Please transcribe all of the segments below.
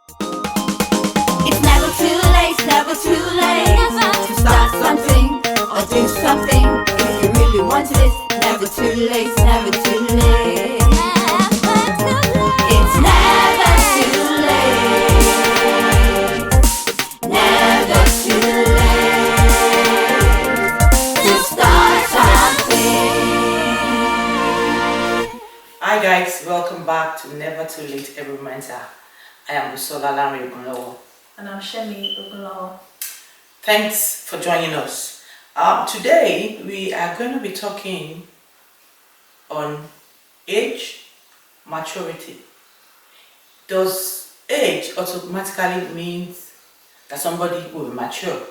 It's never too late to start something or do something. If you really want it, never too late, never too late. It's never too late, never too late to start something. Hi guys, welcome back to Never Too Late Every Mentor. I am Busola Larry Ogunlowo. And I'm Shemi Ogulawa. Thanks for joining us. Today we are going to be talking on age maturity. Does age automatically mean that somebody will be mature?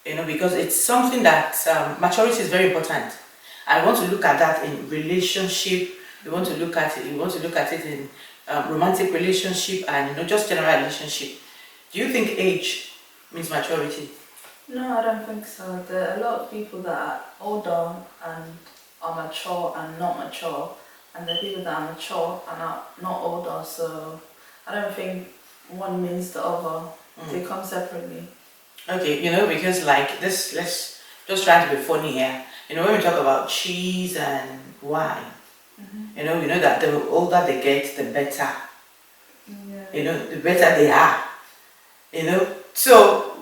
Because it's something that maturity is very important. I want to look at that in relationship. We want to look at it. We want to look at it in romantic relationship and just general relationship. Do you think age means maturity? No, I don't think so. There are a lot of people that are older and are mature and not mature, and there are people that are mature and are not older. So I don't think one means the other. They come separately. Okay, because like this, let's just try to be funny here. When we talk about cheese and wine, we know that the older they get, the better. Yeah. The better they are. So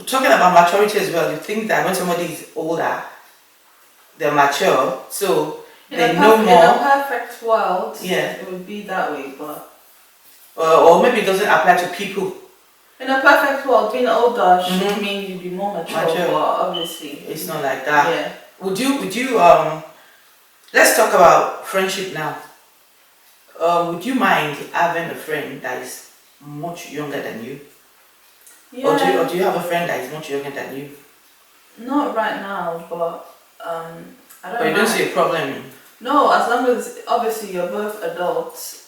talking about maturity as well, you think that when somebody is older, they're mature, so they know more. In a perfect world, Yeah. it would be that way, but or maybe it doesn't apply to people. in a perfect world, being older should mean you'd be more mature. Mature. But obviously, It's not like that. Yeah. Would you let's talk about friendship now. Would you mind having a friend that is much younger than you? Yeah. Or do you have a friend that is much younger than you? Not right now, but I don't. But you don't mind. see a problem in? No, as long as obviously you're both adults,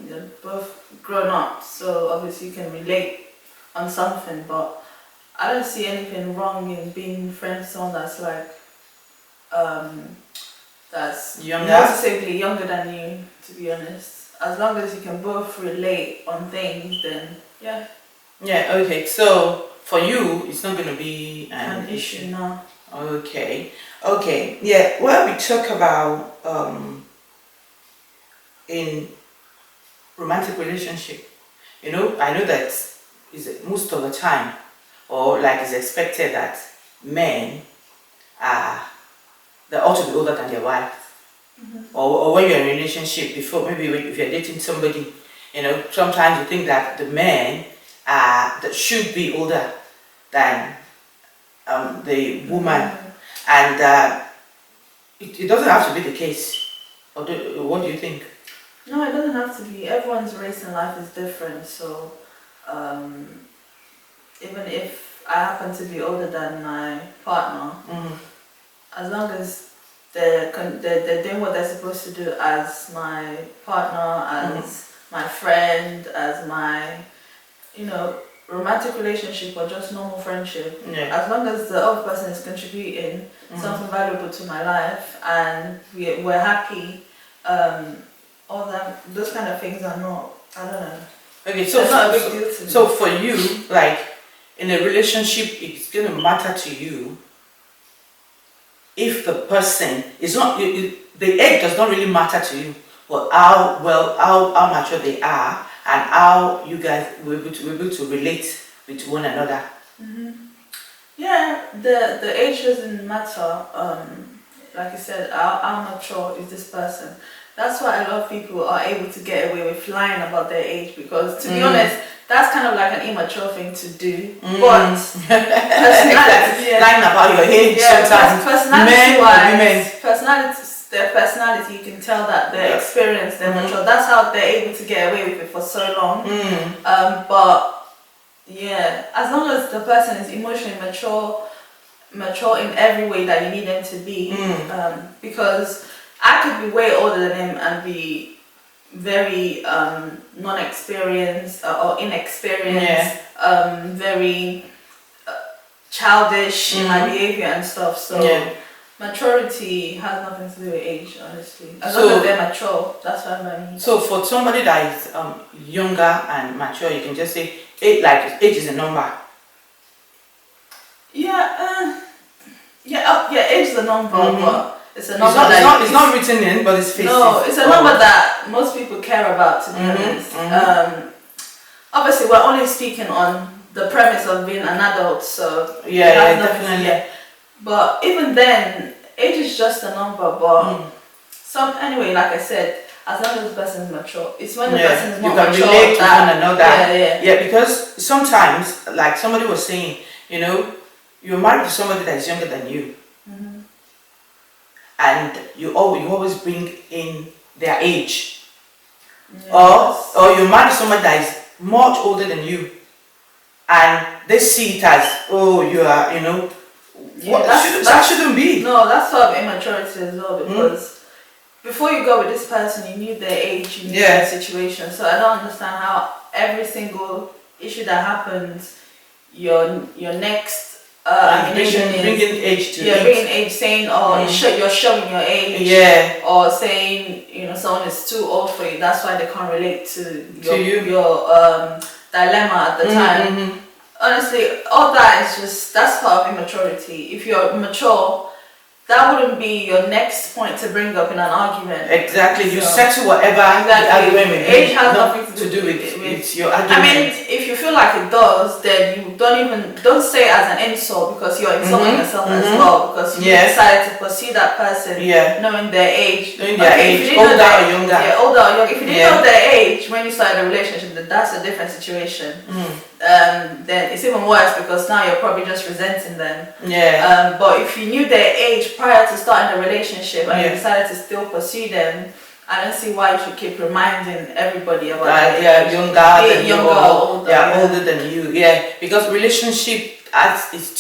you're both grown up, so obviously you can relate on something. But I don't see anything wrong in being friends with someone that's like that's Younger? noticeably younger than you. To be honest, as long as you can both relate on things, then yeah, Yeah, okay. So for you it's not gonna be an issue now. Okay. Yeah, well, we talk about in romantic relationship, I know that is most of the time, or like it's expected that men are they ought to be older than their wife. Or when you're in a relationship before, maybe if you're dating somebody, sometimes you think that the men that should be older than the woman. And it doesn't have to be the case. What do you think? No, it doesn't have to be. Everyone's race in life is different, so even if I happen to be older than my partner, as long as they're doing what they're supposed to do as my partner, as my friend, as my, romantic relationship or just normal friendship, as long as the other person is contributing something valuable to my life and we're happy, all that, those kind of things are not, I don't know. Okay, so it's not a big deal to me. So for you, like in a relationship, it's going to matter to you if the person is not, the age does not really matter to you, but how mature they are and how you guys will be able to relate with one another. Yeah, the age doesn't matter. Like you said, how mature is this person? That's why a lot of people are able to get away with lying about their age, because to be honest, that's kind of like an immature thing to do. But personality, lying about your age, sometimes their personality, you can tell that they're experienced, they're mature. That's how they're able to get away with it for so long. But yeah, as long as the person is emotionally mature in every way that you need them to be, because I could be way older than him and be very non-experienced or inexperienced, very childish in my behavior and stuff. So maturity has nothing to do with age, honestly. As So- long as they're mature, that's what I mean. So for somebody that is younger and mature, you can just say age is a number. Age is a number, but it's a It's number not, that it's not written in, but it's faced. no, it's a number that most people care about, to be honest. Obviously, we're only speaking on the premise of being an adult, so Yeah, it has yeah, nothing to definitely. do- But even then, age is just a number. But anyway, like I said, as long as the person is mature, it's when the person is you not can mature relate to that one another. yeah. Because sometimes, like somebody was saying, you know, you're married to somebody that is younger than you, and you always bring in their age, Yes. or you're married to somebody that is much older than you, and they see it as, oh, you are, you know, Yeah, that shouldn't be. No, that's sort of immaturity as well, because before you go with this person, you knew their age, you knew their situation. So I don't understand how every single issue that happens, your next ammunition is bringing age to it. bringing age, saying you're showing your age, Yeah. or saying someone is too old for you. That's why they can't relate to you. your dilemma at the time. Honestly, all that is that's part of immaturity. If you're mature, that wouldn't be your next point to bring up in an argument. Exactly, you So- settle whatever the argument may be. Age has not nothing to do with your I argument. mean, if you feel like it does, then you don't say it as an insult, because you're insulting yourself as well, because you decided to pursue that person knowing their age. Knowing their if age, you didn't know older their- or younger. Yeah, older or younger. If you didn't know their age when you started a relationship, then that's a different situation. Then it's even worse, because now you're probably just resenting them. Yeah. But if you knew their age prior to starting the relationship and you Yeah. decided to still pursue them, I don't see why you should keep reminding everybody about That their they are age. younger than you, younger or or older, they are yeah. older than you. Yeah, because relationship is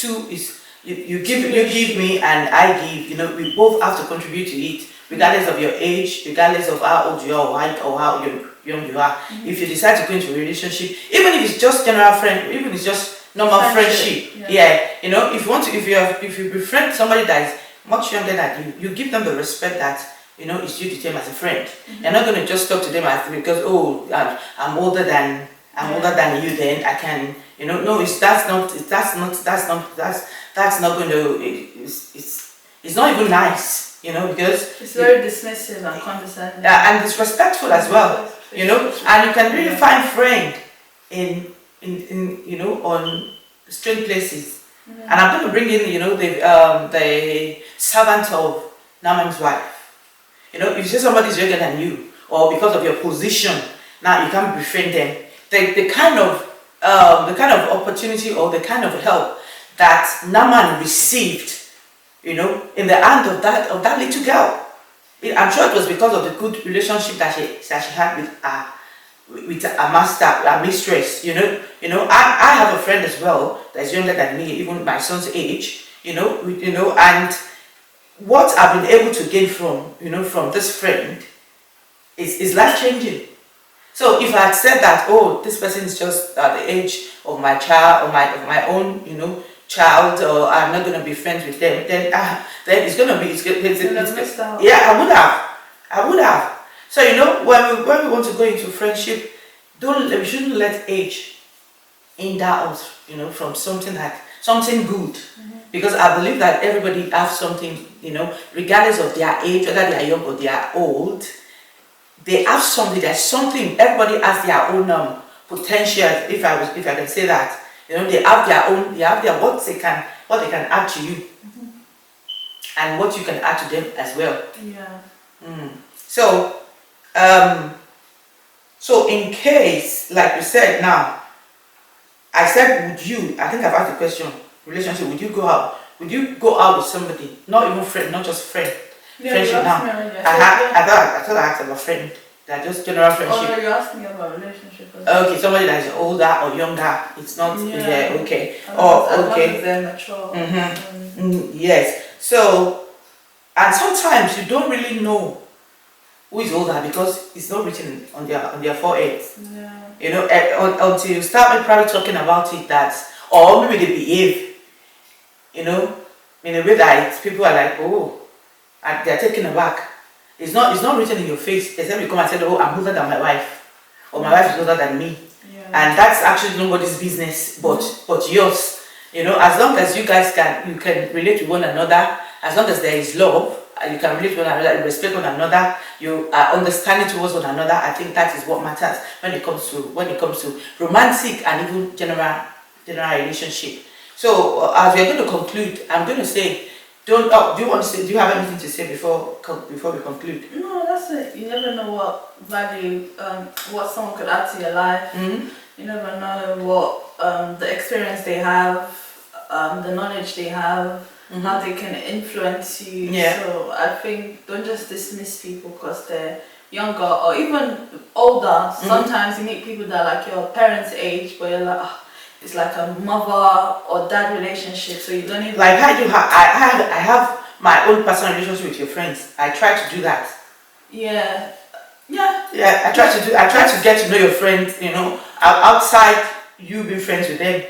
you give me and I give. You know, we both have to contribute to it, regardless of your age, regardless of how old you are, or how young you are. If you decide to go into a relationship, even if it's just general friend, even if it's just normal friendship, you know, if you befriend somebody that is much younger than you give them the respect that, you know, it's due to them as a friend. You're not going to just talk to them as because I'm older than you. Then I can, you know, no, that's not going to. It's not even nice, you know, because It's very dismissive and condescending. and disrespectful as well, you know. And you can really find friend in you know, on strange places. And I'm going to bring in, you know, the servant of Naaman's wife. You know, if you say somebody is younger than you, or because of your position, now you can't befriend them. The kind of opportunity or the kind of help that Naaman received, you know, in the hand of that little girl. I'm sure it was because of the good relationship that she had with a master, a mistress. You know, I have a friend as well that's younger than me, even my son's age. You know, and what I've been able to gain from this friend is life changing. So if I had said that, oh, this person is just at the age of my child, or my own, you know, child, or I'm not going to be friends with them, then it's going to be, I would have. So, you know, when we want to go into friendship, we shouldn't let age hinder us, you know, from something good. Because I believe that everybody has something, you know, regardless of their age, whether they are young or they are old, they have something. There's something. Everybody has their own potential. If I can say that, you know, they have their own. They have their what they can add to you, and what you can add to them as well. Yeah. So in case, like you said now, I said, would you? I think I've asked the question. Relationship. Would you go out? Would you go out with somebody? Not even friend, not just friend. Yeah, Friendship now. I thought I asked about friend. That just general friendship. Oh, no, you're asking about relationship. As well. Okay, somebody that is older or younger. It's not. Yeah. Okay. As long Okay. as they're mature. Yes. So, and sometimes you don't really know who is older because it's not written on their foreheads. Yeah. You know, until you start probably talking about it, or maybe they behave. You know, in a way that people are like, oh, and they're taken aback. It's not written in your face, except you come and say, oh, I'm older than my wife, or my wife is older than me. Yeah. And that's actually nobody's business but yours. You know, as long as you guys can relate to one another, as long as there is love, you can relate to one another, you respect one another, you are understanding towards one another. I think that is what matters when it comes to romantic and even general relationship. So as we are going to conclude, I'm going to say, do you have anything to say before we conclude? No, that's it. You never know what value, what someone could add to your life. Mm-hmm. You never know what the experience they have, the knowledge they have, how they can influence you. Yeah. So I think don't just dismiss people because they're younger or even older. Sometimes you meet people that are like your parents' age, but you're like, it's like a mother or dad relationship. So you don't even like I have my own personal relationship with your friends. I try to do that. Yeah. I try to get to know your friends, you know, outside you being friends with them.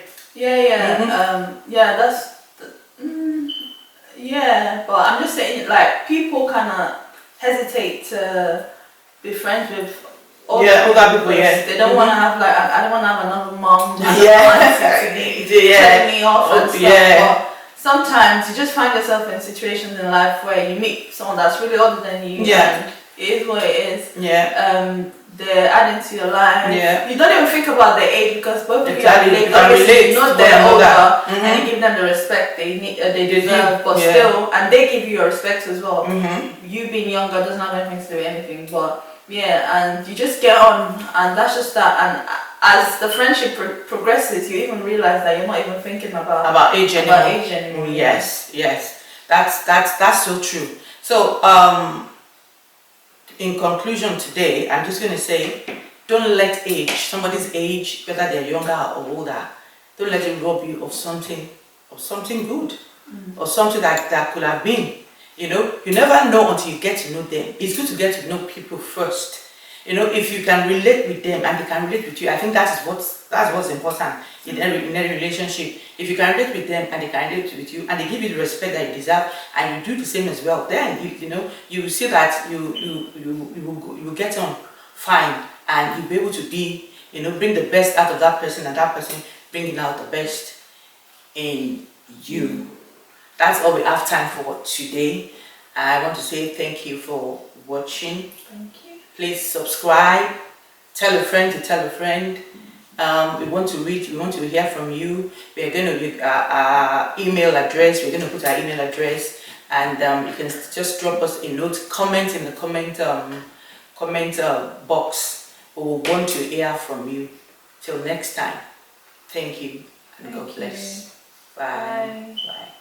But I'm just saying, like, people kind of hesitate to be friends with older people. They don't want to have, like, I don't want to have another mom telling me off and stuff. But sometimes you just find yourself in situations in life where you meet someone that's really older than you. And it is what it is. They're adding to your life. You don't even think about their age because both of you are related. Obviously, you know they're older, and you give them the respect they deserve. But still, and they give you your respect as well. You being younger doesn't have anything to do with anything. But and you just get on, and that's just that. And as the friendship progresses, you even realize that you're not even thinking about age anymore. Yes, that's so true. So in conclusion today, I'm just going to say, don't let somebody's age, whether they're younger or older, don't let it rob you of something good, or something that could have been. You know, you never know until you get to know them. It's good to get to know people first. You know, if you can relate with them and they can relate with you, I think that's what's important in every relationship. If you can relate with them and they can relate with you and they give you the respect that you deserve and you do the same as well, then you will see that you will get on fine and you'll be able to bring the best out of that person and that person bringing out the best in you. That's all we have time for today. I want to say thank you for watching. Thank you. Please subscribe, tell a friend to tell a friend. We want to hear from you. We're going to our email address. We're going to put our email address, and you can just drop us a note, comment in the comment box. We will want to hear from you. Till next time, thank you and God bless. Bye. Bye.